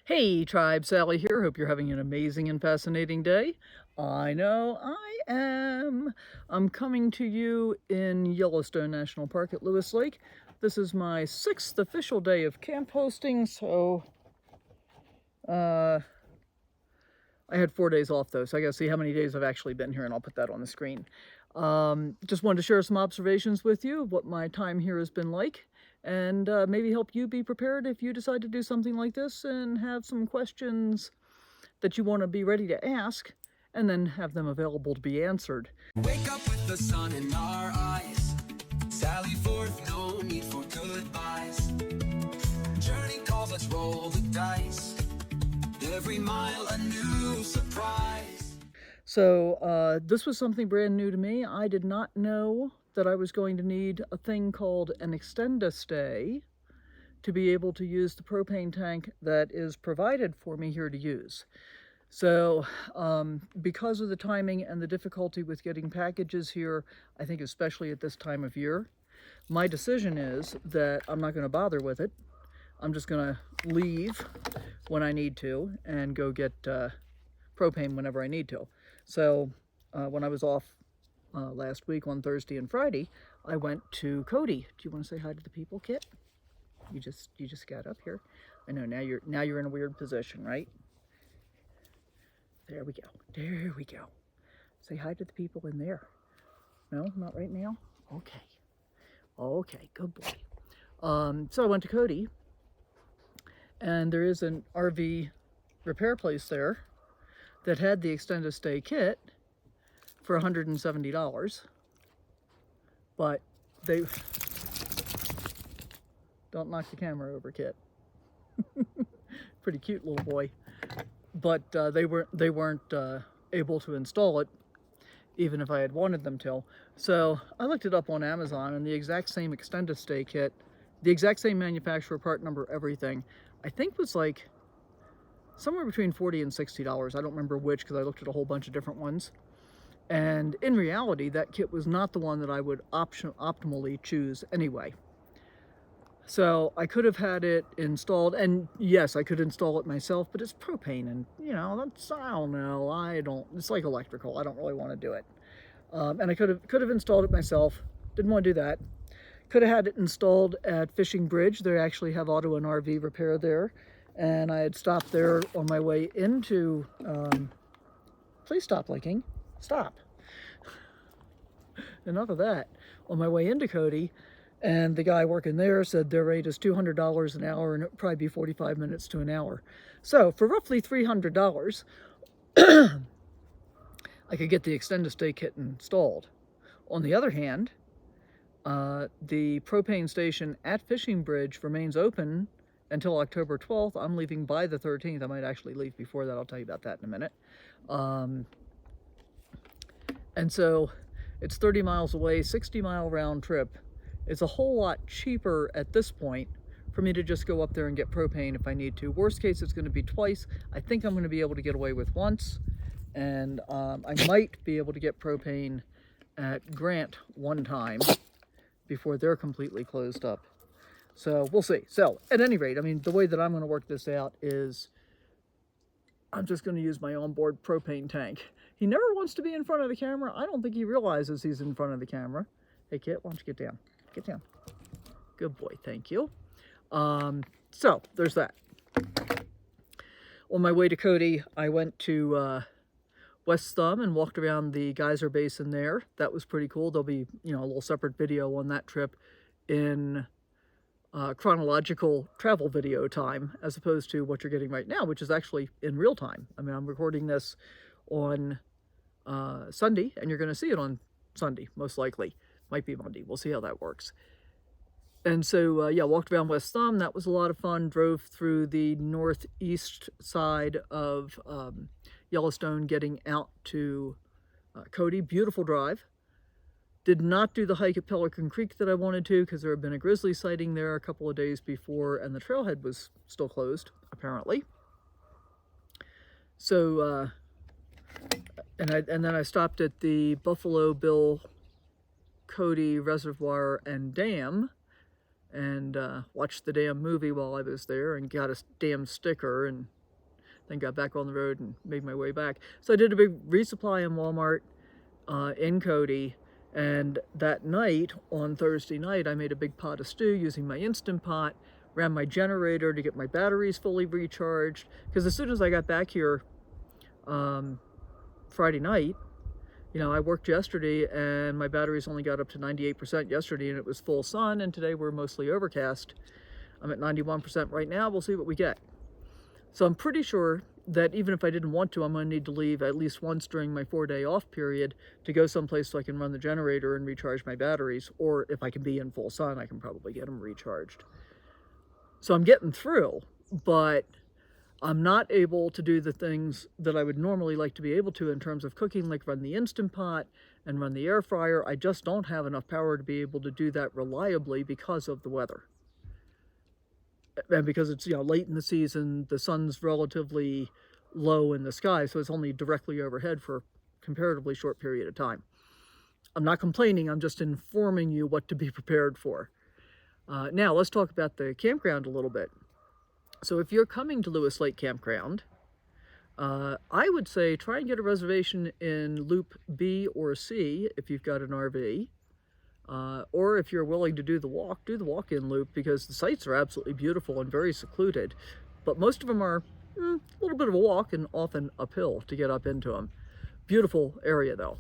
Hey Tribe, Sally here. Hope you're having an amazing and fascinating day. I know I am. I'm coming to you in Yellowstone National Park at Lewis Lake. This is my 6th official day of camp hosting, so uh, I had 4 days off though, so I gotta see how many days I've actually been here and I'll put that on the screen. Just wanted to share some observations with you, what my time here has been like, and maybe help you be prepared if you decide to do something like this and have some questions that you want to be ready to ask and then have them available to be answered. Wake up with the sun in our eyes. Sally forth, no need for goodbyes. Journey calls, let's roll the dice. Every mile a new surprise. So this was something brand new to me. I did not know that I was going to need a thing called an extend-a-stay to be able to use the propane tank that is provided for me here to use. So because of the timing and the difficulty with getting packages here, I think especially at this time of year, my decision is that I'm not going to bother with it. I'm just going to leave when I need to and go get propane whenever I need to. So when I was off last week on Thursday and Friday, I went to Cody. Do you want to say hi to the people, Kit? You just got up here. I know now you're in a weird position, right? There we go. There we go. Say hi to the people in there. No, not right now? Okay. Okay, good boy. So I went to Cody, and there is an RV repair place there that had the extended stay kit for $170. But they... Don't knock the camera over, Kit. Pretty cute little boy. But they weren't able to install it, even if I had wanted them to. So I looked it up on Amazon, and the exact same extended stay kit, the exact same manufacturer, part number, everything, I think was like somewhere between $40 and $60. I don't remember which, because I looked at a whole bunch of different ones. And in reality, that kit was not the one that I would optimally choose anyway. So I could have had it installed, and yes, I could install it myself, but it's propane, and you know, I don't know, it's like electrical, I don't really want to do it. And I could have installed it myself, didn't want to do that. Could have had it installed at Fishing Bridge. They actually have auto and RV repair there, and I had stopped there on my way into, please stop licking, stop. Enough of that. On my way into Cody, and the guy working there said their rate is $200 an hour, and it would probably be 45 minutes to an hour. So for roughly $300, I could get the extended stay kit installed. On the other hand, the propane station at Fishing Bridge remains open until October 12th. I'm leaving by the 13th. I might actually leave before that. I'll tell you about that in a minute. And so it's 30 miles away, 60-mile round trip. It's a whole lot cheaper at this point for me to just go up there and get propane if I need to. Worst case, it's going to be twice. I think I'm going to be able to get away with once, and I might be able to get propane at Grant one time before they're completely closed up. So we'll see. So at any rate, I mean, the way that I'm going to work this out is I'm just going to use my onboard propane tank. He never wants to be in front of the camera. I don't think he realizes he's in front of the camera. Hey, Kit, why don't you get down? Get down. Good boy, thank you. So there's that. On my way to Cody, I went to West Thumb and walked around the geyser basin there. That was pretty cool. There'll be, you know, a little separate video on that trip in chronological travel video time, as opposed to what you're getting right now, which is actually in real time. I mean, I'm recording this on Sunday, and you're going to see it on Sunday, most likely. Might be Monday. We'll see how that works. And so, yeah, walked around West Thumb. That was a lot of fun. Drove through the northeast side of Yellowstone, getting out to Cody. Beautiful drive. Did not do the hike at Pelican Creek that I wanted to, because there had been a grizzly sighting there a couple of days before, and the trailhead was still closed, apparently. So, and then I stopped at the Buffalo Bill Cody Reservoir and Dam, and watched the damn movie while I was there and got a damn sticker, and then got back on the road and made my way back. So I did a big resupply in Walmart in Cody, and that night, on Thursday night, I made a big pot of stew using my Instant Pot, ran my generator to get my batteries fully recharged, because as soon as I got back here Friday night, you know, I worked yesterday and my batteries only got up to 98% yesterday, and it was full sun, and today we're mostly overcast. I'm at 91% right now. We'll see what we get. So I'm pretty sure that even if I didn't want to, I'm going to need to leave at least once during my 4-day off period to go someplace so I can run the generator and recharge my batteries, or if I can be in full sun, I can probably get them recharged. So I'm getting through, but I'm not able to do the things that I would normally like to be able to in terms of cooking, like run the Instant Pot and run the air fryer. I just don't have enough power to be able to do that reliably because of the weather. And because it's, you know, late in the season, the sun's relatively low in the sky, so it's only directly overhead for a comparatively short period of time. I'm not complaining, I'm just informing you what to be prepared for. Now, let's talk about the campground a little bit. So if you're coming to Lewis Lake Campground, I would say try and get a reservation in Loop B or C if you've got an RV. Or if you're willing to do the walk-in loop, because the sites are absolutely beautiful and very secluded. But most of them are a little bit of a walk and often uphill to get up into them. Beautiful area though.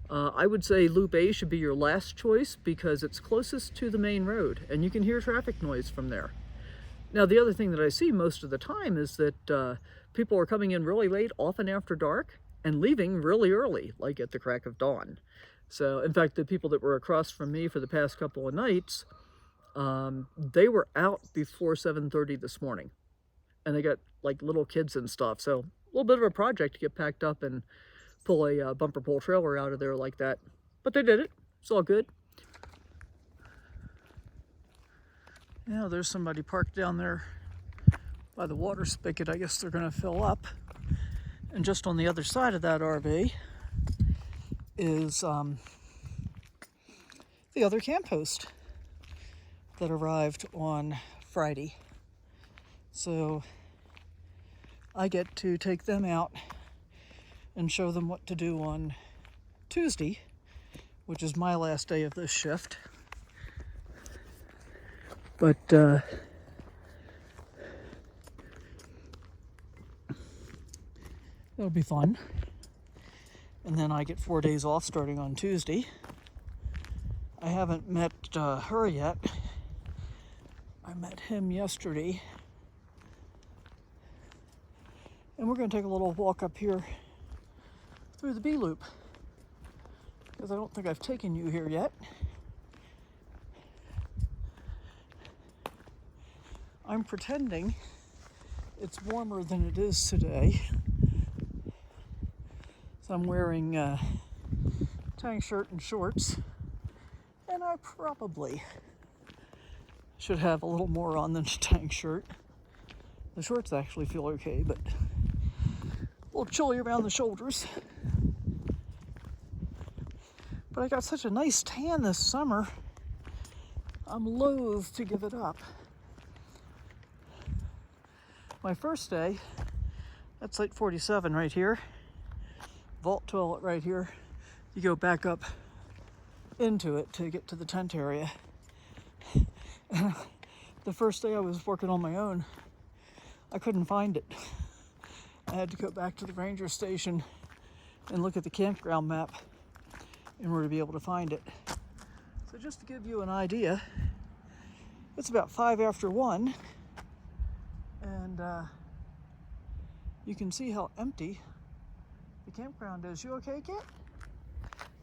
I would say Loop A should be your last choice because it's closest to the main road and you can hear traffic noise from there. Now, the other thing that I see most of the time is that people are coming in really late, often after dark, and leaving really early, like at the crack of dawn. So, in fact, the people that were across from me for the past couple of nights, they were out before 7:30 this morning. And they got, like, little kids and stuff. So, a little bit of a project to get packed up and pull a bumper pull trailer out of there like that. But they did it. It's all good. Now, there's somebody parked down there by the water spigot. I guess they're going to fill up. And just on the other side of that RV is the other camp host that arrived on Friday. So I get to take them out and show them what to do on Tuesday, which is my last day of this shift. But it'll be fun. And then I get 4 days off starting on Tuesday. I haven't met her yet. I met him yesterday. And we're going to take a little walk up here through the B loop, because I don't think I've taken you here yet. I'm pretending it's warmer than it is today. So I'm wearing a tank shirt and shorts, and I probably should have a little more on than a tank shirt. The shorts actually feel okay, but a little chilly around the shoulders. But I got such a nice tan this summer, I'm loath to give it up. My first day, that's Site 47 right here. Vault toilet right here. You go back up into it to get to the tent area. And the first day I was working on my own, I couldn't find it. I had to go back to the ranger station and look at the campground map in order to be able to find it. So just to give you an idea, it's about 5 after 1, and you can see how empty the campground is. You okay, Kit?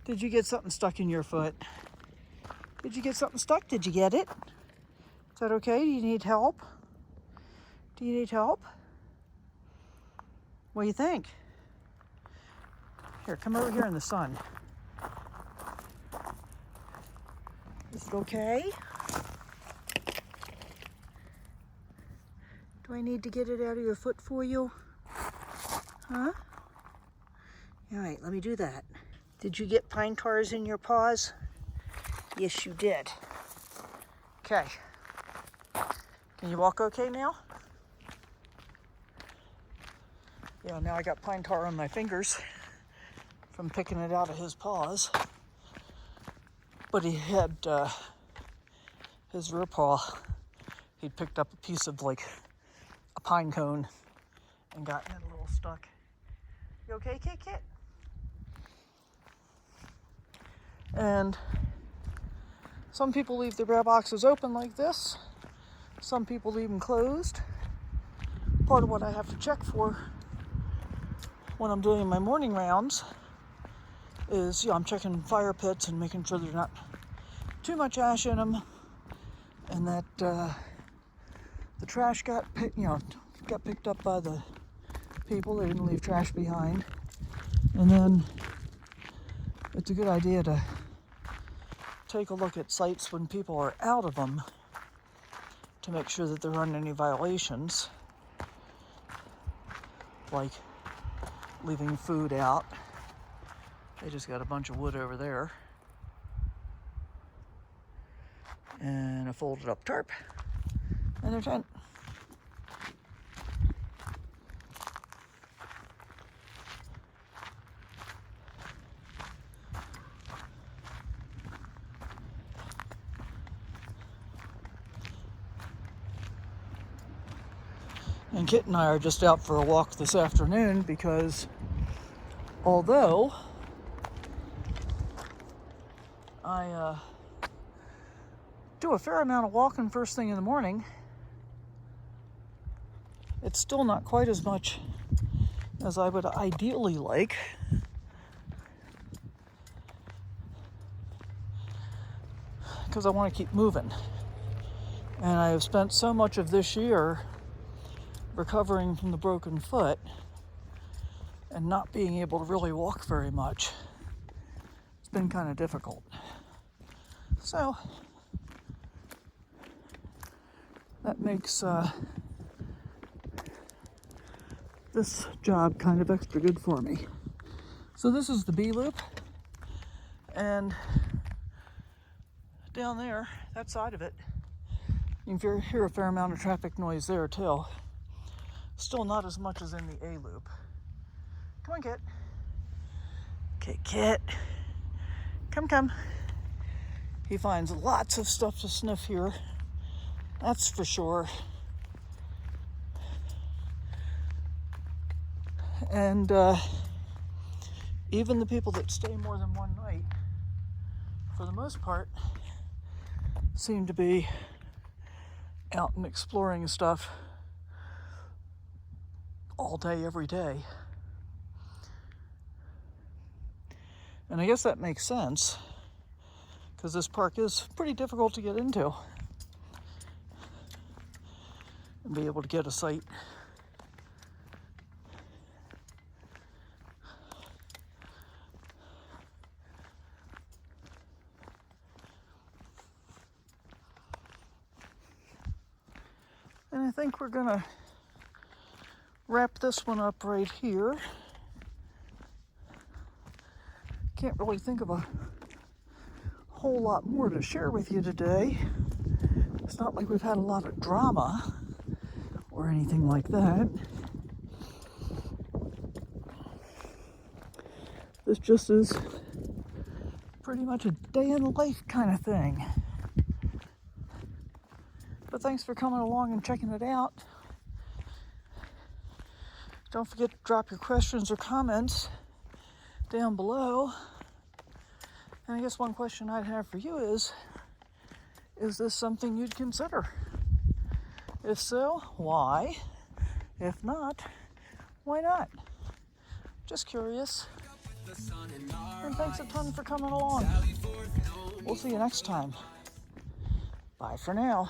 Did you get something stuck in your foot? Did you get something stuck? Did you get it? Is that okay? Do you need help? Do you need help? What do you think? Here, come over here in the sun. Is it okay? Do I need to get it out of your foot for you? Huh? All right, let me do that. Did you get pine tars in your paws? Yes, you did. Okay, Can you walk okay now? Yeah, now I got pine tar on my fingers from picking it out of his paws. But he had his rear paw, he'd picked up a piece of like a pine cone and gotten it a little stuck. You okay, Kit? And some people leave their bear boxes open like this. Some people leave them closed. Part of what I have to check for when I'm doing my morning rounds is, I'm checking fire pits and making sure there's not too much ash in them, and that the trash got picked up by the people. They didn't leave trash behind. And then it's a good idea to take a look at sites when people are out of them to make sure that there aren't any violations, like leaving food out. They just got a bunch of wood over there and a folded up tarp and their tent. And Kit and I are just out for a walk this afternoon because although I do a fair amount of walking first thing in the morning, it's still not quite as much as I would ideally like. Because I want to keep moving. And I have spent so much of this year recovering from the broken foot and not being able to really walk very much. It's been kind of difficult. So that makes this job kind of extra good for me. So this is the B loop, and down there, that side of it, you can hear a fair amount of traffic noise there too. Still not as much as in the A loop. Come on, Kit. Okay, Kit. Come. He finds lots of stuff to sniff here. That's for sure. And even the people that stay more than one night, for the most part, seem to be out and exploring stuff all day, every day. And I guess that makes sense, because this park is pretty difficult to get into and be able to get a site. And I think we're gonna wrap this one up right here. Can't really think of a whole lot more to share with you today. It's not like we've had a lot of drama or anything like that. This just is pretty much a day in the life kind of thing. But thanks for coming along and checking it out. Don't forget to drop your questions or comments down below. And I guess one question I'd have for you is this something you'd consider? If so, why? If not, why not? Just curious. And thanks a ton for coming along. We'll see you next time. Bye for now.